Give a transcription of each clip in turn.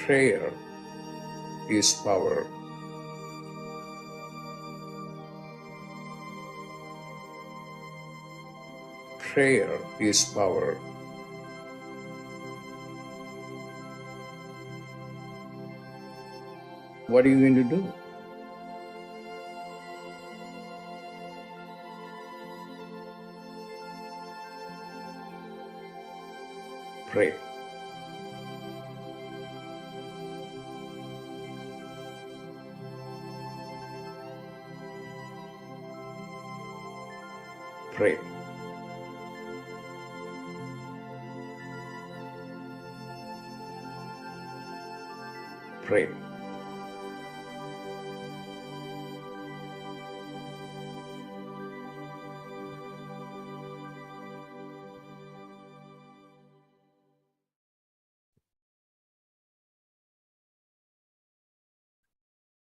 Prayer is power. Prayer is power. What are you going to do? Pray. Pray. Pray.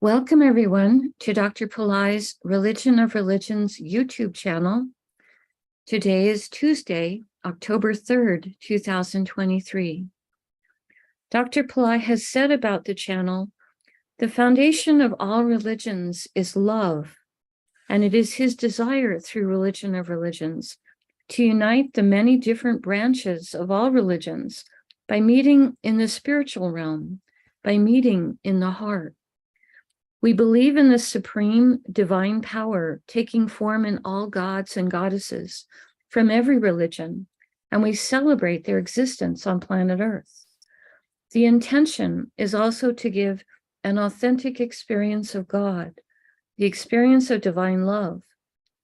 Welcome, everyone, to Dr. Pillai's Religion of Religions YouTube channel. Today is Tuesday, October 3rd, 2023. Dr. Pillai has said about the channel, the foundation of all religions is love, and it is his desire through Religion of Religions to unite the many different branches of all religions by meeting in the spiritual realm, by meeting in the heart. We believe in the supreme divine power taking form in all gods and goddesses from every religion, and we celebrate their existence on planet Earth. The intention is also to give an authentic experience of God, the experience of divine love,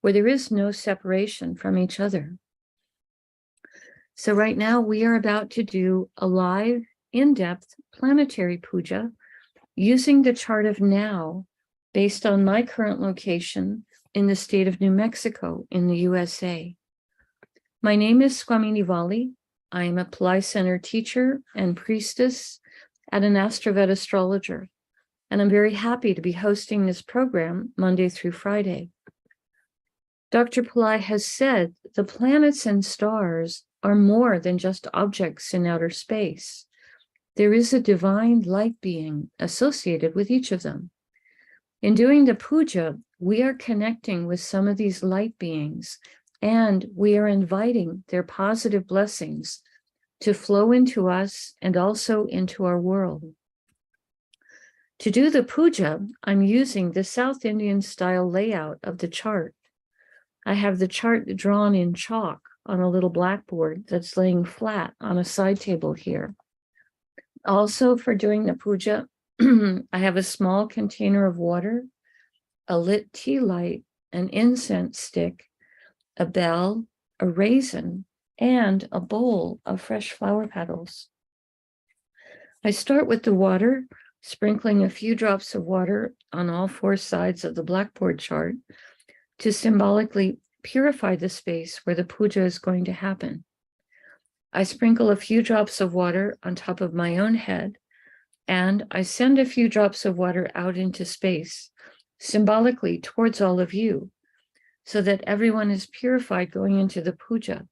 where there is no separation from each other. So right now we are about to do a live, in-depth planetary puja using the chart of now, based on my current location in the state of New Mexico in the USA. My name is Swamini Valli. I am a Pillai Center teacher and priestess at an AstroVed Astrologer, and I'm very happy to be hosting this program Monday through Friday. Dr. Pillai has said the planets and stars are more than just objects in outer space. There is a divine light being associated with each of them. In doing the puja, we are connecting with some of these light beings, and we are inviting their positive blessings to flow into us and also into our world. To do the puja, I'm using the South Indian style layout of the chart. I have the chart drawn in chalk on a little blackboard that's laying flat on a side table here. Also, for doing the puja, I have a small container of water, a lit tea light, an incense stick, a bell, a raisin, and a bowl of fresh flower petals. I start with the water, sprinkling a few drops of water on all four sides of the blackboard chart to symbolically purify the space where the puja is going to happen. I sprinkle a few drops of water on top of my own head, and I send a few drops of water out into space, symbolically towards all of you, so that everyone is purified going into the puja,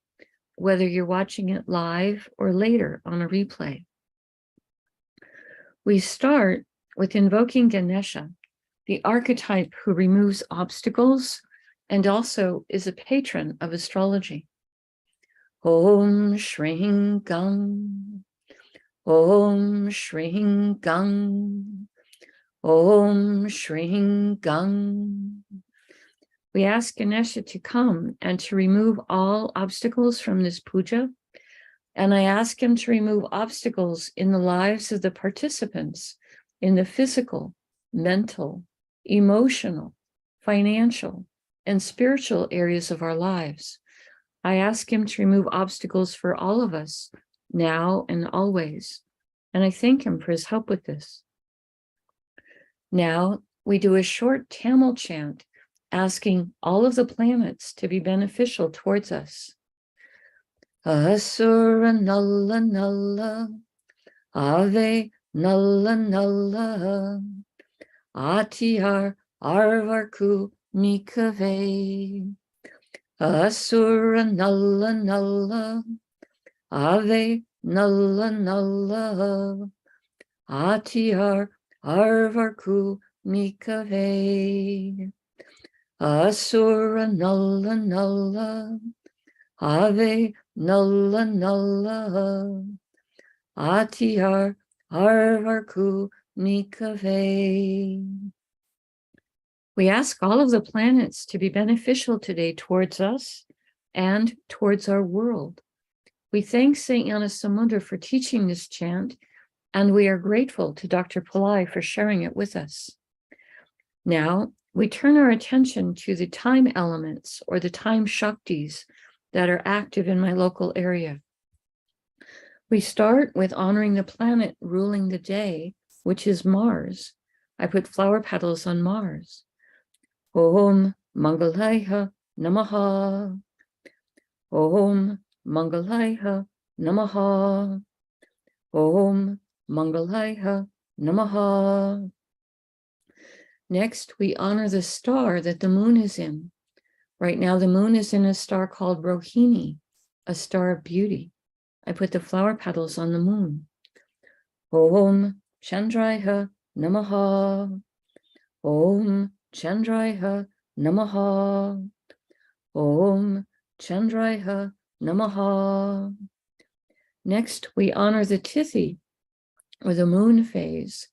whether you're watching it live or later on a replay. We start with invoking Ganesha, the archetype who removes obstacles and also is a patron of astrology. Om Shring Gang, Om Shring Gang, Om Shring Gang. We ask Ganesha to come and to remove all obstacles from this puja, and I ask him to remove obstacles in the lives of the participants in the physical, mental, emotional, financial, and spiritual areas of our lives. I ask him to remove obstacles for all of us, now and always, and I thank him for his help with this. Now we do a short Tamil chant, asking all of the planets to be beneficial towards us. Asura Nalla Nalla, Ave Nalla Nalla, Atiyar Arvarku Mikave. Asura Nalla Nalla, Ave Nalla Nalla, Atiar Arvarku Mikave. Asura Nulla Nulla. Ave Nulla Nulla. Atiar Arvarku Mikave. We ask all of the planets to be beneficial today towards us and towards our world. We thank Saint Gnanasamudra for teaching this chant, and we are grateful to Dr. Pillai for sharing it with us. Now, we turn our attention to the time elements or the time Shaktis that are active in my local area. We start with honoring the planet ruling the day, which is Mars. I put flower petals on Mars. Om Mangalaya Namaha. Om Mangalaya Namaha. Om Mangalaya Namaha. Next, we honor the star that the moon is in. Right now, the moon is in a star called Rohini, a star of beauty. I put the flower petals on the moon. Om Chandraya Namaha. Om Chandraya Namaha. Om Chandraya Namaha. Next, we honor the Tithi, or the moon phase.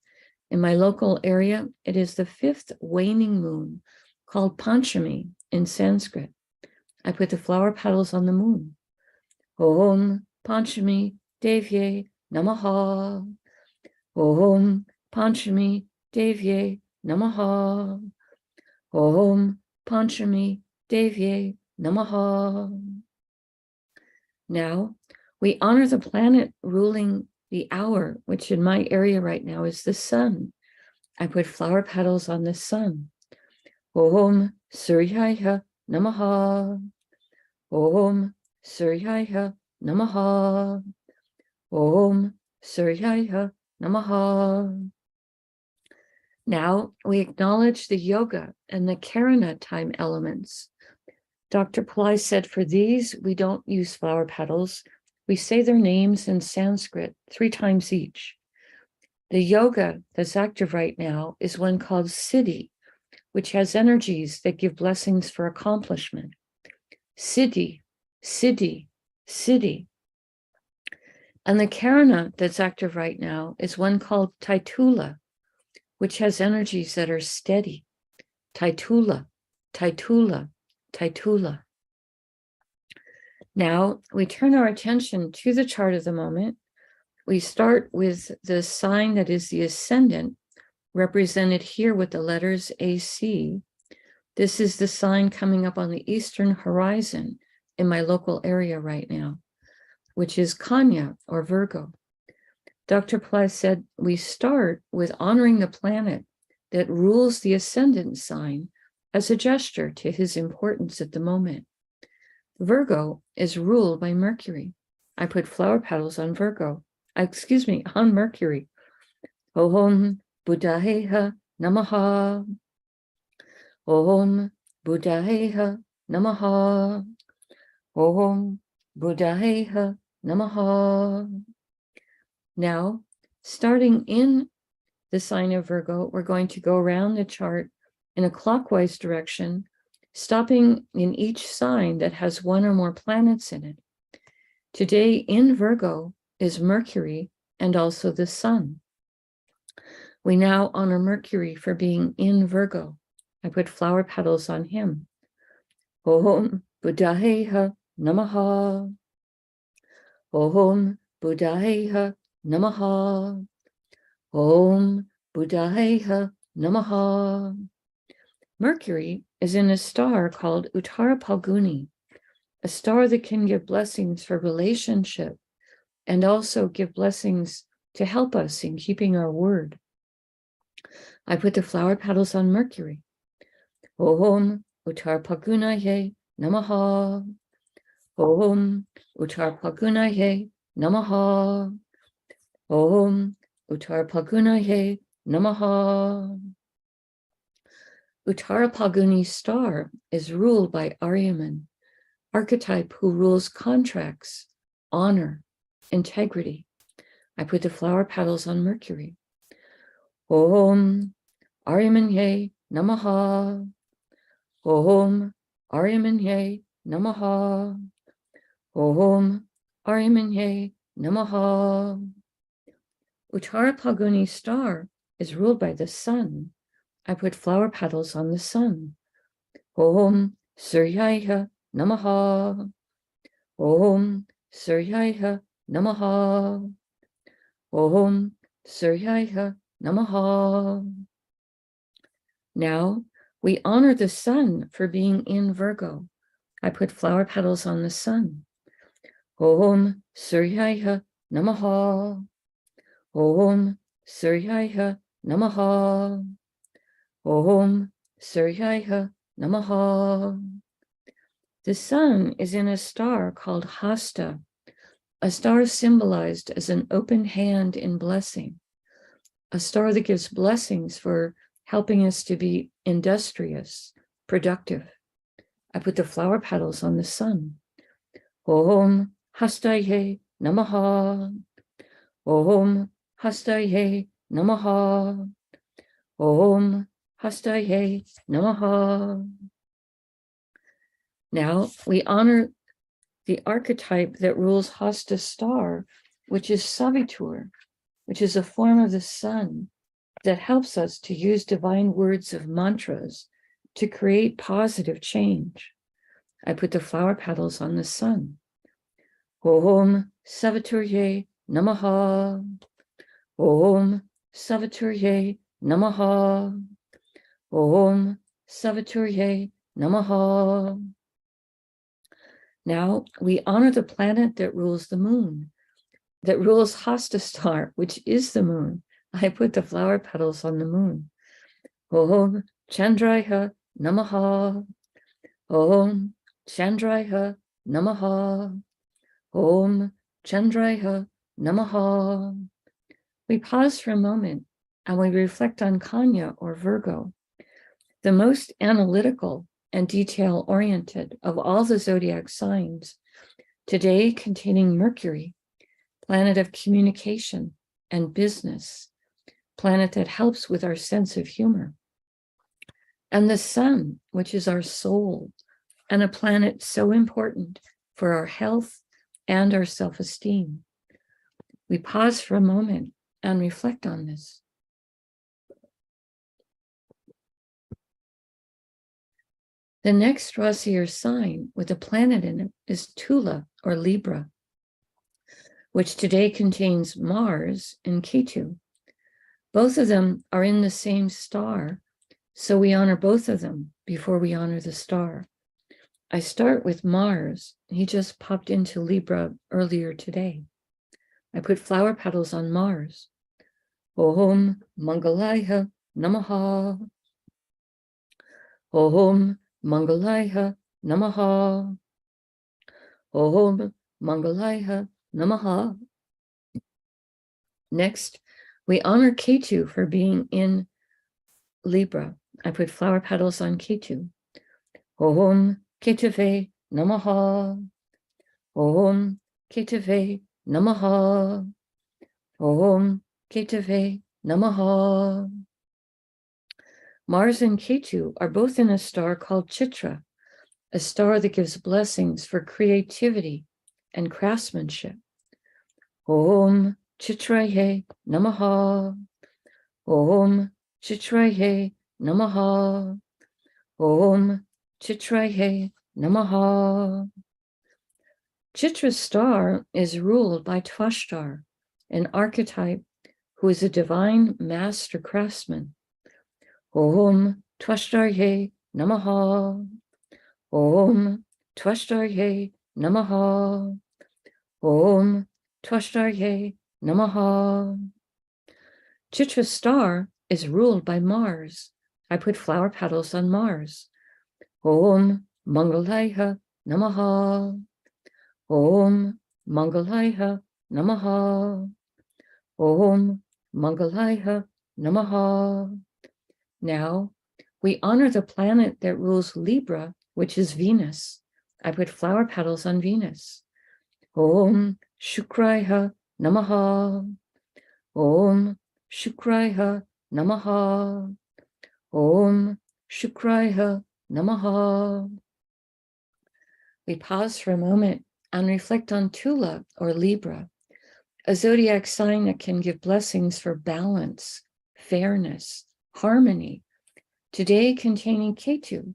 In my local area, it is the 5th waning moon, called Panchami in Sanskrit. I put the flower petals on the moon. Om Panchami Devye Namaha. Om Panchami Devye Namaha. Om Panchami Devye Namaha. Now, we honor the planet ruling the hour, which in my area right now is the sun. I put flower petals on the sun. Om Suryaya Namaha. Om Suryaya Namaha. Om Suryaya Namaha. Now we acknowledge the yoga and the Karana time elements. Dr. Pillai said for these, we don't use flower petals. We say their names in Sanskrit 3 times each. The yoga that's active right now is one called Siddhi, which has energies that give blessings for accomplishment. Siddhi, Siddhi, Siddhi. And the Karana that's active right now is one called Taitula, which has energies that are steady. Taitula, Taitula, Taitula. Now we turn our attention to the chart of the moment. We start with the sign that is the ascendant, represented here with the letters AC. This is the sign coming up on the eastern horizon in my local area right now, which is Kanya or Virgo. Dr. Pillai said we start with honoring the planet that rules the ascendant sign as a gesture to his importance at the moment. Virgo is ruled by Mercury. I put flower petals on on Mercury. Om Buddhayeha Namaha. Om Buddhayeha Namaha. Om Buddhayeha Namaha. Now, starting in the sign of Virgo, we're going to go around the chart in a clockwise direction, stopping in each sign that has 1 or more planets in it. Today in Virgo is Mercury and also the Sun. We now honor Mercury for being in Virgo. I put flower petals on him. Om Buddhayeha Namaha. Om Buddhayeha Namaha. Om Buddhayeha Namaha. Mercury is in a star called Uttara Phalguni, a star that can give blessings for relationship and also give blessings to help us in keeping our word. I put the flower petals on Mercury. Om Uttara Phalgunaye Namaha. Om Uttara Phalgunaye Namaha. Om Uttara Phalgunaye Namaha. Uttara Phalguni star is ruled by Aryaman, archetype who rules contracts, honor, integrity. I put the flower petals on Mercury. Om Aryamanye Namaha. Om Aryamanye Namaha. Om Aryamanye Namaha. Uttara Phalguni star is ruled by the sun. I put flower petals on the sun. Om Suryaya Namaha. Om Suryaya Namaha. Om Suryaya Namaha. Now we honor the sun for being in Virgo. I put flower petals on the sun. Om Suryaya Namaha. Om Suryaya Namaha. Om Suryaya Namaha. The sun is in a star called Hasta, a star symbolized as an open hand in blessing, a star that gives blessings for helping us to be industrious, productive. I put the flower petals on the sun. Om Hastaye Namaha. Om Hastaye Namaha. Om Hastaye Namaha. Now we honor the archetype that rules Hasta star, which is Savitur, which is a form of the sun that helps us to use divine words of mantras to create positive change. I put the flower petals on the sun. Om Saviturye Namaha. Om Saviturye Namaha. Om Saviturye Namaha. Now we honor the planet that rules the moon, that rules Hasta star, which is the moon. I put the flower petals on the moon. Om Chandraya Namaha. Om Chandraya Namaha. Om Chandraya Namaha. We pause for a moment and we reflect on Kanya or Virgo, the most analytical and detail-oriented of all the zodiac signs, today containing Mercury, planet of communication and business, planet that helps with our sense of humor, and the sun, which is our soul, and a planet so important for our health and our self-esteem. We pause for a moment and reflect on this. The next Rasi or sign with a planet in it is Tula or Libra, which today contains Mars and Ketu. Both of them are in the same star, so we honor both of them before we honor the star. I start with Mars. He just popped into Libra earlier today. I put flower petals on Mars. Om Mangalaya Namaha. Om Mangalaya Namaha. Om Mangalaya Namaha. Next, we honor Ketu for being in Libra. I put flower petals on Ketu. Om Ketave Namaha. Om Ketave Namaha. Om Ketave Namaha. Mars and Ketu are both in a star called Chitra, a star that gives blessings for creativity and craftsmanship. Om Chitraye Namaha. Om Chitraye Namaha. Om Chitraye Namaha. Chitra's star is ruled by Twashtar, an archetype who is a divine master craftsman. Om Twashtarye Namaha. Om Twashtarye Namaha. Om Twashtarye Namaha. Chitra's star is ruled by Mars. I put flower petals on Mars. Om Mangalaya Namaha. Om Mangalaya Namaha. Om Mangalaya Namaha. Now, we honor the planet that rules Libra, which is Venus. I put flower petals on Venus. Om Shukraya Namaha. Om Shukraya Namaha. Om Shukraya Namaha. We pause for a moment and reflect on Tula or Libra, a zodiac sign that can give blessings for balance, fairness, harmony, today containing Ketu,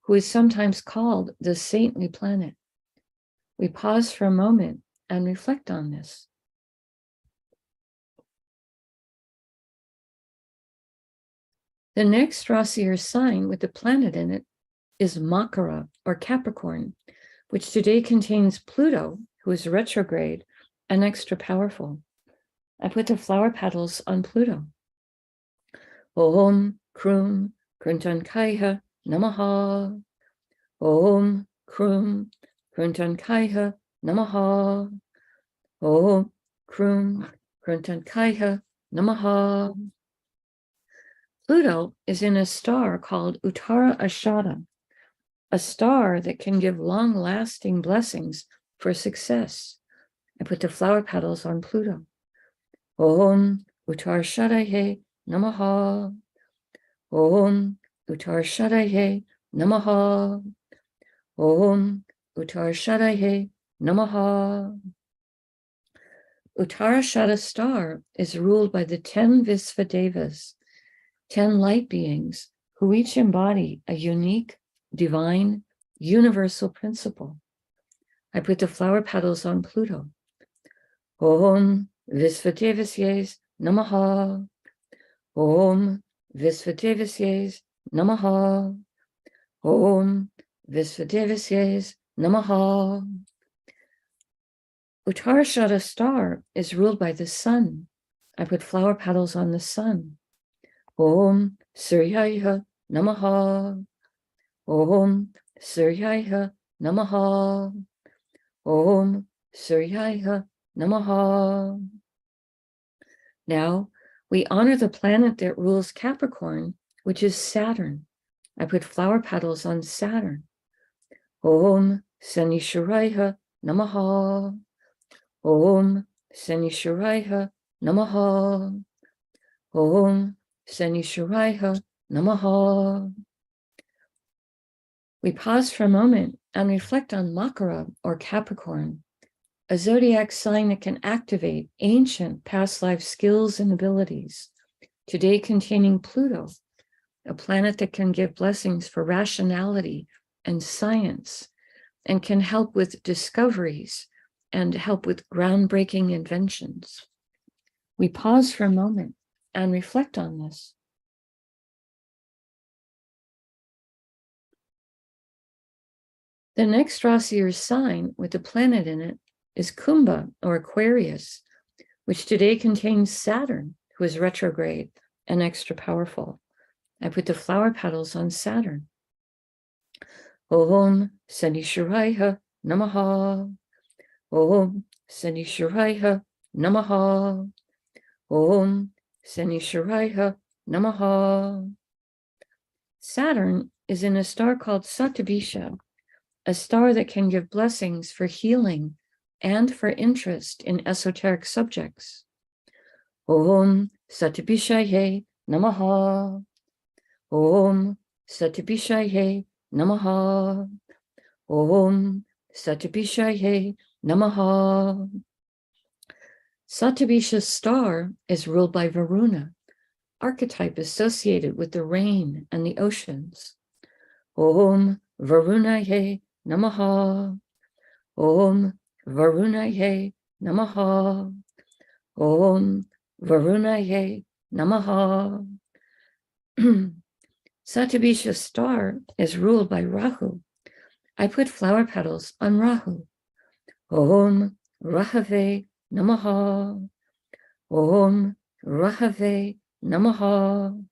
who is sometimes called the saintly planet. We pause for a moment and reflect on this. The next Rasi or sign with the planet in it is Makara or Capricorn, which today contains Pluto, who is retrograde and extra powerful. I put the flower petals on Pluto. Om Krum Kruntankaya Namaha. Om Krum Kruntankaya Namaha. Om Krum Kruntankaya Namaha. Pluto is in a star called Uttara Ashada, a star that can give long-lasting blessings for success. I put the flower petals on Pluto. Om Uttara Shadaye Namaha. Om Uttara Shadaye Namaha. Om Uttara Shadaye Namaha. Uttara Shada star is ruled by the 10 Visvadevas, 10 light beings who each embody a unique, divine, universal principle. I put the flower petals on Pluto. Om Visvadevasye Namaha. Om Visvadevasye Namaha. Om Visvadevasye Namaha. Uttarashada star is ruled by the sun. I put flower petals on the sun. Om Suryaya Namaha. Om Suryaya Namaha. Om Suryaya Namaha. Now, we honor the planet that rules Capricorn, which is Saturn. I put flower petals on Saturn. Om Sanishwaraya Namaha. Om Sanishwaraya Namaha. Om Sanishwaraya Namaha. We pause for a moment and reflect on Makara or Capricorn, a zodiac sign that can activate ancient past life skills and abilities, today containing Pluto, a planet that can give blessings for rationality and science, and can help with discoveries and help with groundbreaking inventions. We pause for a moment and reflect on this. The next Rasi or sign with the planet in it is Kumbha or Aquarius, which today contains Saturn, who is retrograde and extra powerful. I put the flower petals on Saturn. Om Sanishwaraya Namaha. Om Sanishwaraya Namaha. Om Sanishwaraya Namaha. Saturn is in a star called Satabisha, a star that can give blessings for healing and for interest in esoteric subjects. Om Satabishaye Namaha. Om Satabishaye Namaha. Om Satabishaye Namaha. Satabisha's star is ruled by Varuna, archetype associated with the rain and the oceans. Om Varunaye Namaha. Om Varunaye Namaha. Om Varunaye Namaha. Satabisha's star is ruled by Rahu. I put flower petals on Rahu. Om Rahave Namaha. Om Rahave Namaha.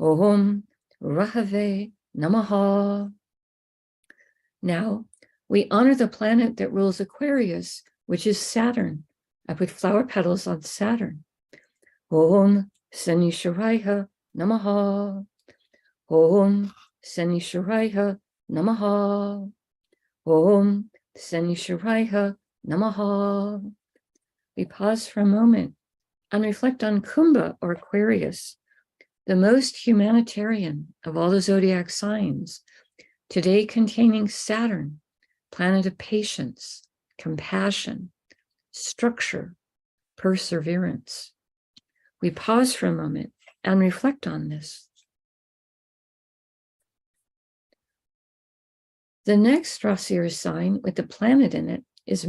Om Rahave Namaha. Now, we honor the planet that rules Aquarius, which is Saturn. I put flower petals on Saturn. Om Sanishwaraya Namaha. Om Sanishwaraya Namaha. Om Sanishwaraya Namaha. We pause for a moment and reflect on Kumbha or Aquarius, the most humanitarian of all the zodiac signs, today containing Saturn, planet of patience, compassion, structure, perseverance. We pause for a moment and reflect on this. The next Rasi or sign with the planet in it is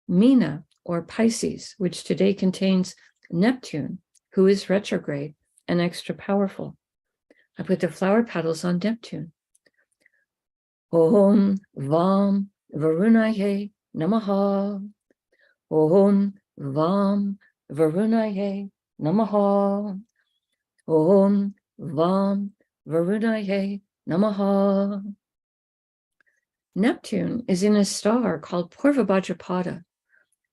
Meena or Pisces, which today contains Neptune, who is retrograde and extra powerful. I put the flower petals on Neptune. Om Vam Varunaye Namaha. Om Vam Varunaye Namaha. Om Vam Varunaye Namaha. Neptune is in a star called Purvabhadrapada,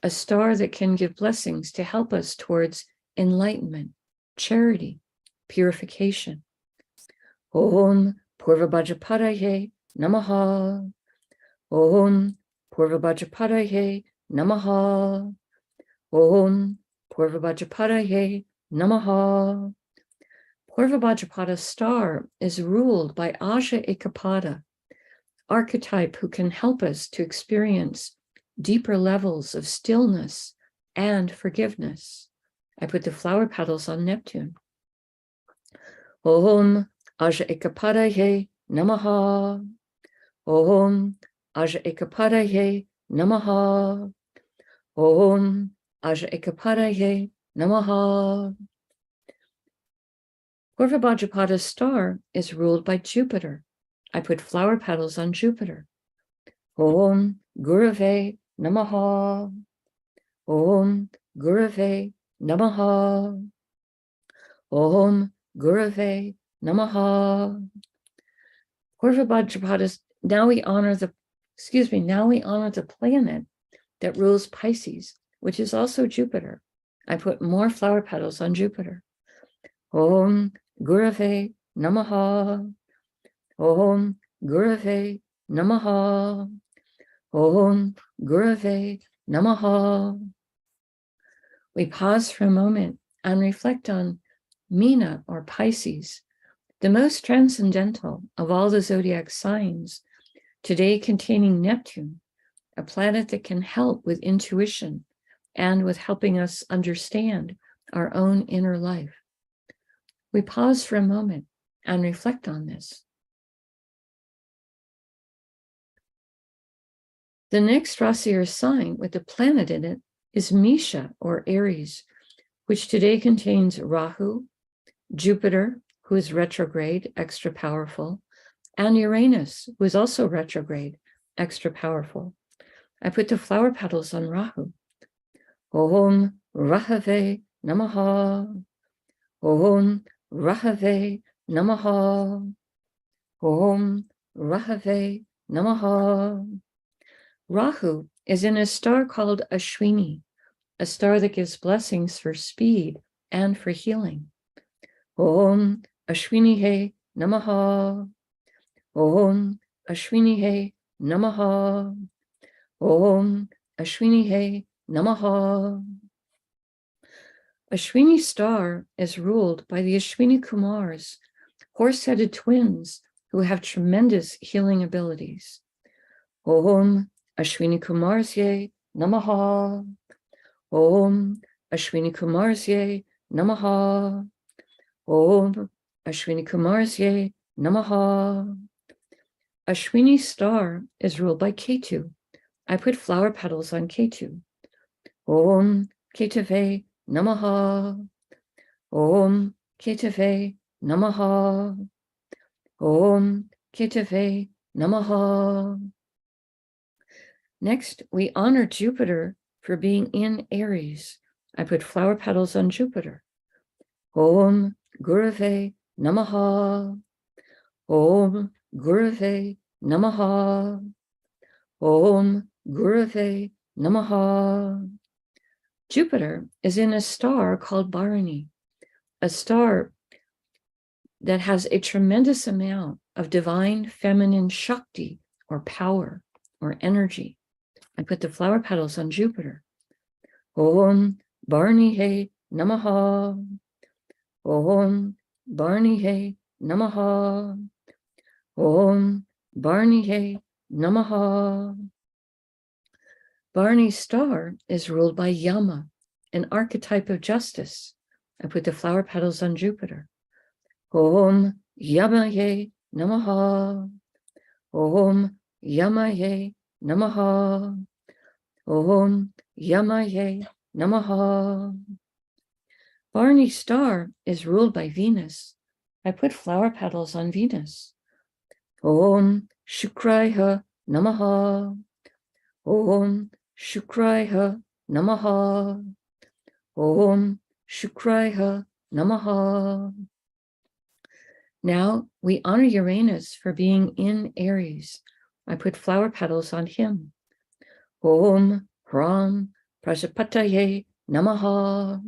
a star that can give blessings to help us towards enlightenment, charity, purification. Om Purvabhadrapadaye Namaha. Om Purvabhadrapadaye Namaha. Om Purvabhadrapadaye Namaha. Purvabhadrapada star is ruled by Aja Ekapada, archetype who can help us to experience deeper levels of stillness and forgiveness. I put the flower petals on Neptune. Om Aja Ekapadaye Namaha. Om Aja Ekapadaye Namaha. Om Aja Ekapadaye Namaha. Purvabhadrapada star is ruled by Jupiter. I put flower petals on Jupiter. Om Gurave Namaha. Om Gurave Namaha. Om Gurave Namaha. Purvabhadrapada. Now we honor the planet that rules Pisces, which is also Jupiter. I put more flower petals on Jupiter. Om Gurave Namaha. Om Gurave Namaha. Om Gurave Namaha. We pause for a moment and reflect on Meena or Pisces, the most transcendental of all the zodiac signs, today containing Neptune, a planet that can help with intuition and with helping us understand our own inner life. We pause for a moment and reflect on this. The next Rasi or sign with the planet in it is Misha or Aries, which today contains Rahu, Jupiter, who is retrograde, extra powerful, and Uranus, who is also retrograde, extra powerful. I put the flower petals on Rahu. Om Rahave Namaha. Om Rahave Namaha. Om Rahave Namaha. Rahu is in a star called Ashwini, a star that gives blessings for speed and for healing. Om Ashwini Namaha. Om Ashwini Namaha. Om Ashwini Namaha. Ashwini star is ruled by the Ashwini Kumars, horse-headed twins who have tremendous healing abilities. Om Ashwini Kumarsye Namaha. Om Ashwini Kumarsye Namaha. Om Ashwini Kumarsye Namaha. Ashwini star is ruled by Ketu. I put flower petals on Ketu. Om Ketave Namaha. Om Ketave Namaha. Om Ketave Namaha. Next, we honor Jupiter for being in Aries. I put flower petals on Jupiter. Om Gurave Namaha. Om Gurave Namaha. Om Gurave Namaha. Jupiter is in a star called Bharani, a star that has a tremendous amount of divine feminine Shakti or power or energy. I put the flower petals on Jupiter. Om Bharani Namaha. Om Barnihe Namaha. Om Barnihe Namaha. Barney's star is ruled by Yama, an archetype of justice. I put the flower petals on Jupiter. Om Yamaye Namaha. Om Yamaye Namaha. Om Yamaye Namaha. Barney's star is ruled by Venus. I put flower petals on Venus. Om Shukraya Namaha. Om Shukraya Namaha. Om Shukraya Namaha. Now we honor Uranus for being in Aries. I put flower petals on him. Om Ram Prajapataye Namaha.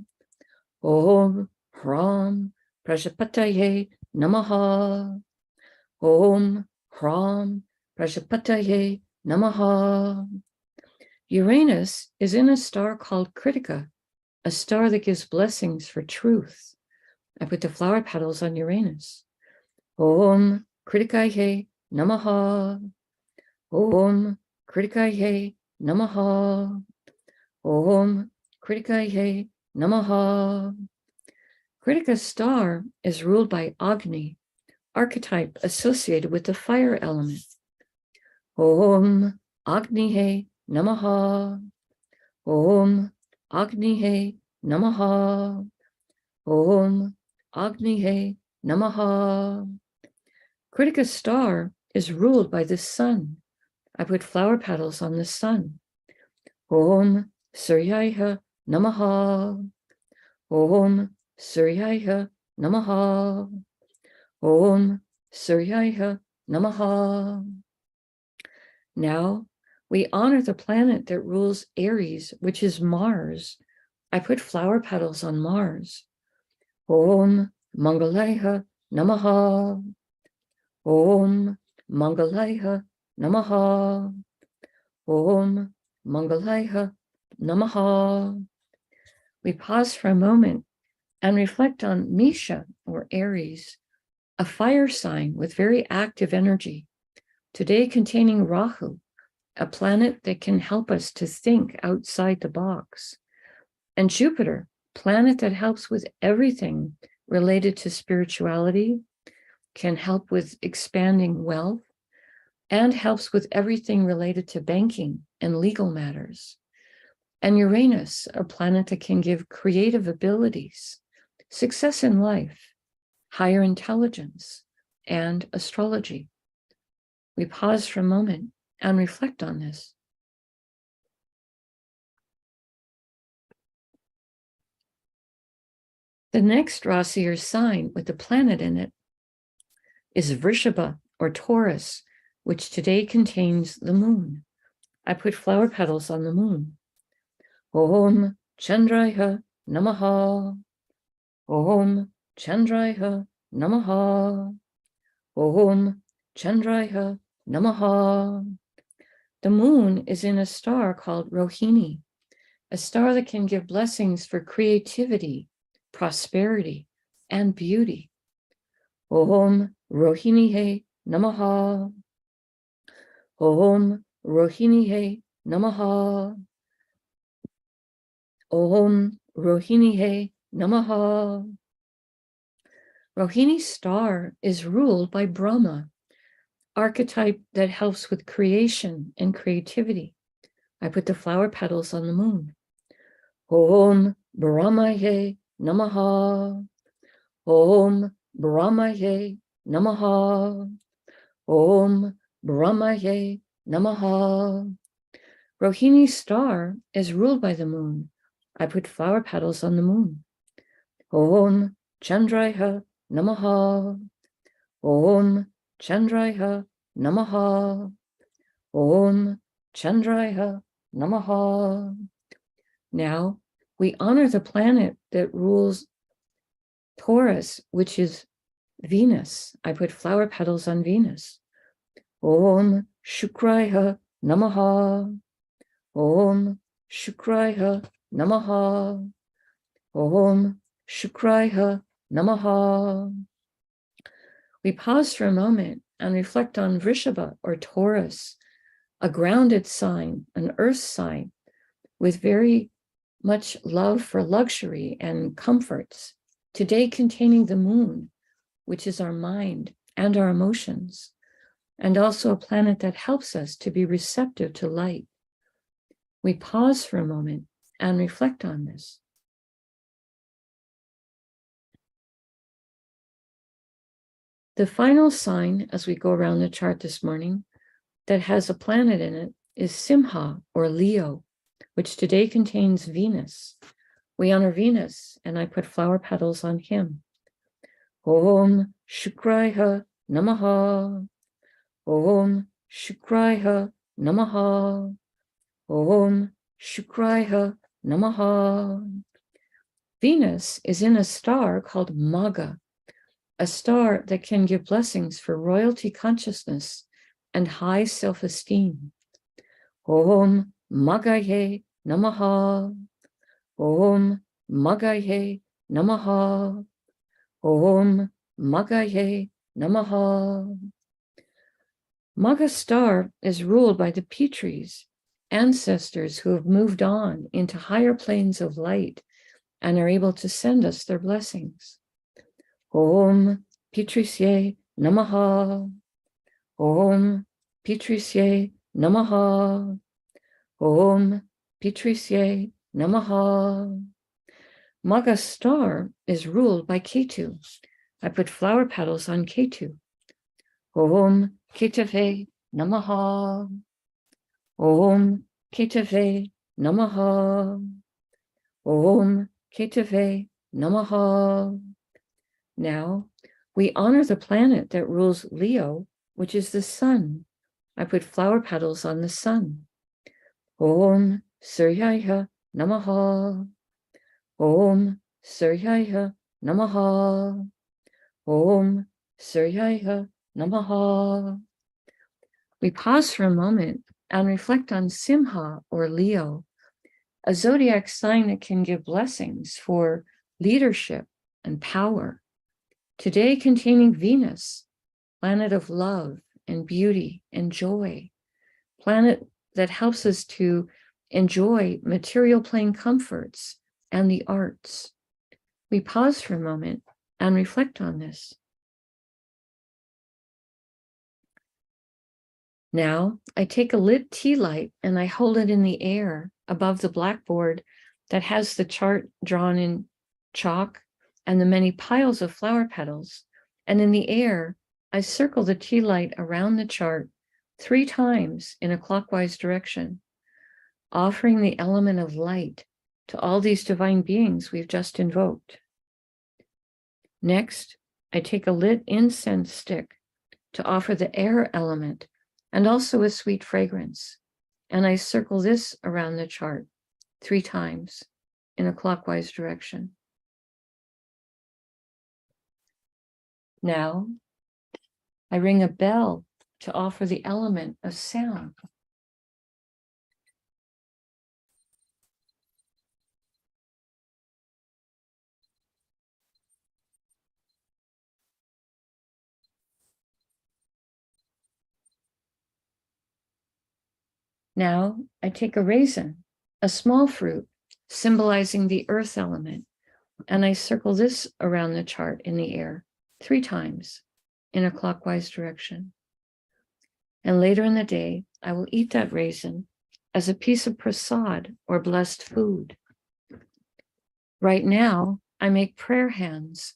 Om Ram Prajapataye Namaha. Om Ram Prajapataye Namaha. Uranus is in a star called Kritika, a star that gives blessings for truth. I put the flower petals on Uranus. Om Kritikaye Namaha. Om Kritikaye Namaha. Om Kritikaye Namaha. Kritika's star is ruled by Agni, archetype associated with the fire element. Om Agnihe Namaha. Om Agnihe Namaha. Om Agnihe Namaha. Kritika's star is ruled by the sun. I put flower petals on the sun. Om Suryaya Namaha. Om Suryaya Namaha. Om Suryaya Namaha. Now we honor the planet that rules Aries, which is Mars. I put flower petals on Mars. Om Mangalaya Namaha. Om Mangalaya Namaha. Om Mangalaya Namaha. We pause for a moment and reflect on Misha, or Aries, a fire sign with very active energy, today containing Rahu, a planet that can help us to think outside the box, and Jupiter, planet that helps with everything related to spirituality, can help with expanding wealth, and helps with everything related to banking and legal matters. And Uranus, a planet that can give creative abilities, success in life, higher intelligence, and astrology. We pause for a moment and reflect on this. The next Rasi, or sign with the planet in it, is Vrishabha, or Taurus, which today contains the moon. I put flower petals on the moon. Om Chandraya Namaha. Om Chandraya Namaha. Om Chandraya Namaha. The moon is in a star called Rohini, a star that can give blessings for creativity, prosperity, and beauty. Om Rohinihe Namaha. Om Rohinihe Namaha. Om Rohinihe Namaha. Rohini's star is ruled by Brahma, archetype that helps with creation and creativity. I put the flower petals on the moon. Om Brahmaye Namaha. Om Brahmaye Namaha. Om Brahmaye Namaha. Rohini's star is ruled by the moon. I put flower petals on the moon. Om Chandraya Namaha. Om Chandraya Namaha. Om Chandraya Namaha. Now we honor the planet that rules Taurus, which is Venus. I put flower petals on Venus. Om Shukraya Namaha. Om Shukraya Namaha. Om Shukraya Namaha. We pause for a moment and reflect on Vrishabha or Taurus, a grounded sign, an earth sign with very much love for luxury and comforts, today containing the moon, which is our mind and our emotions, and also a planet that helps us to be receptive to light. We pause for a moment and reflect on this. The final sign, as we go around the chart this morning, that has a planet in it is Simha or Leo, which today contains Venus. We honor Venus, and I put flower petals on him. Om Shukraya Namaha. Om Shukraya Namaha. Om Shukraya Namaha. Venus is in a star called Magha, a star that can give blessings for royalty consciousness and high self-esteem. Om Maghaye Namaha. Om Maghaye Namaha. Om Maghaye Namaha. Magha star is ruled by the Pitris, ancestors who have moved on into higher planes of light and are able to send us their blessings. Om Pitrisye Namaha. Om Pitrisye Namaha. Om Pitrisye Namaha. Magha star is ruled by Ketu. I put flower petals on Ketu. Om Ketave Namaha. Om Ketave Namaha. Om Ketave Namaha. Now, we honor the planet that rules Leo, which is the sun. I put flower petals on the sun. Om Suryaya Namaha. Om Suryaya Namaha. Om Suryaya Namaha. We pause for a moment and reflect on Simha or Leo, a zodiac sign that can give blessings for leadership and power. Today containing Venus, planet of love and beauty and joy, planet that helps us to enjoy material plane comforts and the arts. We pause for a moment and reflect on this. Now, I take a lit tea light and I hold it in the air above the blackboard that has the chart drawn in chalk and the many piles of flower petals. And in the air, I circle the tea light around the chart 3 times in a clockwise direction, offering the element of light to all these divine beings we've just invoked. Next, I take a lit incense stick to offer the air element and also a sweet fragrance. And I circle this around the chart 3 times in a clockwise direction. Now, I ring a bell to offer the element of sound. Now, I take a raisin, a small fruit, symbolizing the earth element, and I circle this around the chart in the air 3 times in a clockwise direction. And later in the day, I will eat that raisin as a piece of prasad or blessed food. Right now, I make prayer hands,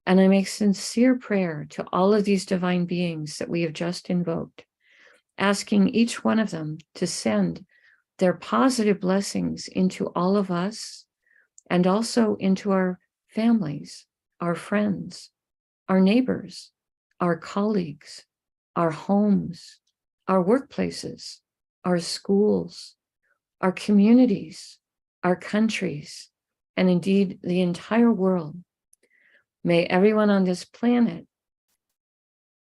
and I make sincere prayer to all of these divine beings that we have just invoked, asking each one of them to send their positive blessings into all of us and also into our families, our friends, our neighbors, our colleagues, our homes, our workplaces, our schools, our communities, our countries, and indeed the entire world. May everyone on this planet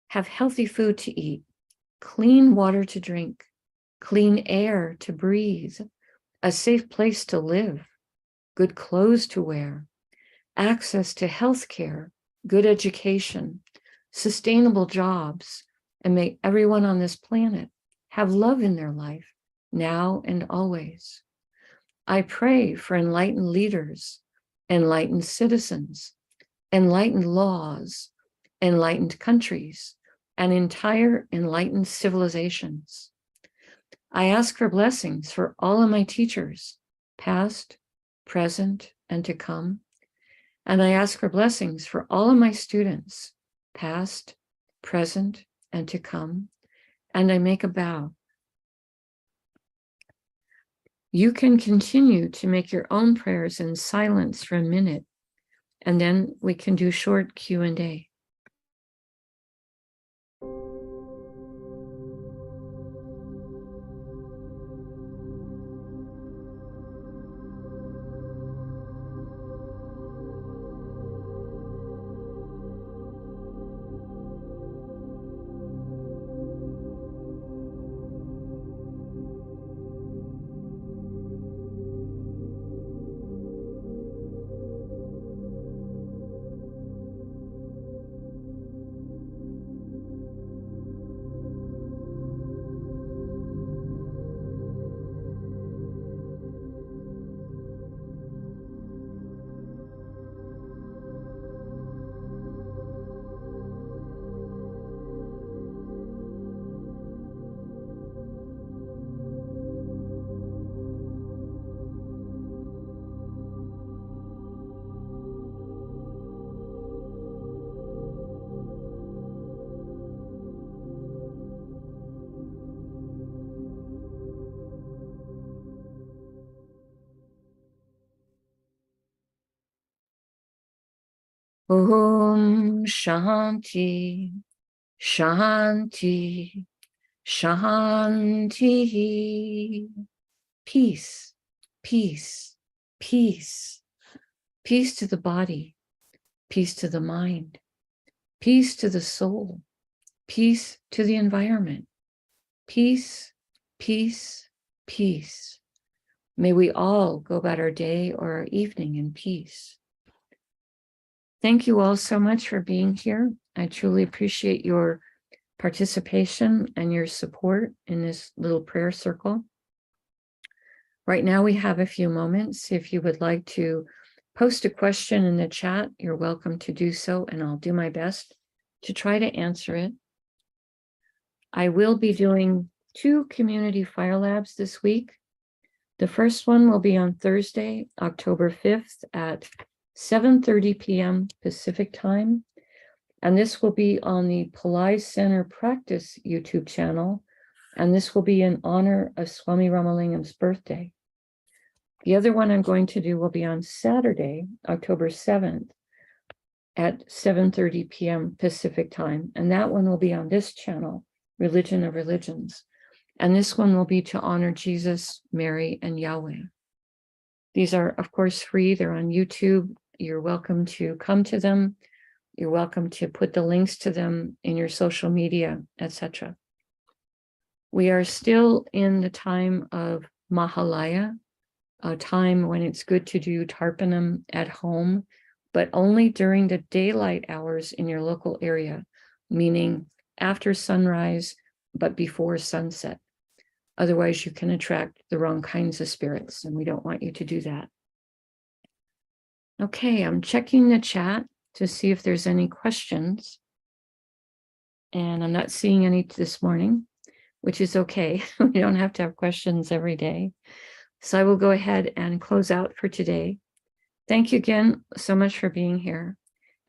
have healthy food to eat, clean water to drink, clean air to breathe, a safe place to live, good clothes to wear, access to health care, good education, sustainable jobs, and may everyone on this planet have love in their life now and always. I pray for enlightened leaders, enlightened citizens, enlightened laws, enlightened countries, and entire enlightened civilizations. I ask for blessings for all of my teachers, past, present, and to come. And I ask for blessings for all of my students, past, present, and to come. And I make a vow. You can continue to make your own prayers in silence for a minute, and then we can do short Q&A. Om Shanti, Shanti, Shanti. Peace, peace, peace. Peace to the body, peace to the mind, peace to the soul, peace to the environment. Peace, peace, peace. May we all go about our day or our evening in peace. Thank you all so much for being here. I truly appreciate your participation and your support in this little prayer circle. Right now we have a few moments. If you would like to post a question in the chat, you're welcome to do so, and I'll do my best to try to answer it. I will be doing 2 community fire labs this week. The first one will be on Thursday, October 5th at 7:30 p.m. Pacific time. And this will be on the Pillai Center Practice YouTube channel. And this will be in honor of Swami Ramalingam's birthday. The other one I'm going to do will be on Saturday, October 7th at 7:30 p.m. Pacific time. And that one will be on this channel, Religion of Religions. And this one will be to honor Jesus, Mary, and Yahweh. These are, of course, free. They're on YouTube. You're welcome to come to them. You're welcome to put the links to them in your social media, etc. We are still in the time of Mahalaya, a time when it's good to do Tarpanam at home, but only during the daylight hours in your local area, meaning after sunrise, but before sunset. Otherwise, you can attract the wrong kinds of spirits, and we don't want you to do that. Okay, I'm checking the chat to see if there's any questions. And I'm not seeing any this morning, which is okay. We don't have to have questions every day. So I will go ahead and close out for today. Thank you again so much for being here.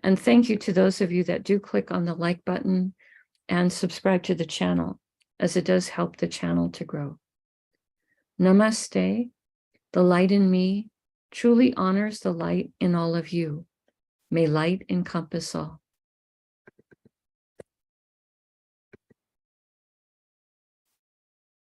And thank you to those of you that do click on the like button and subscribe to the channel, as it does help the channel to grow. Namaste. The light in me truly honors the light in all of you. May light encompass all.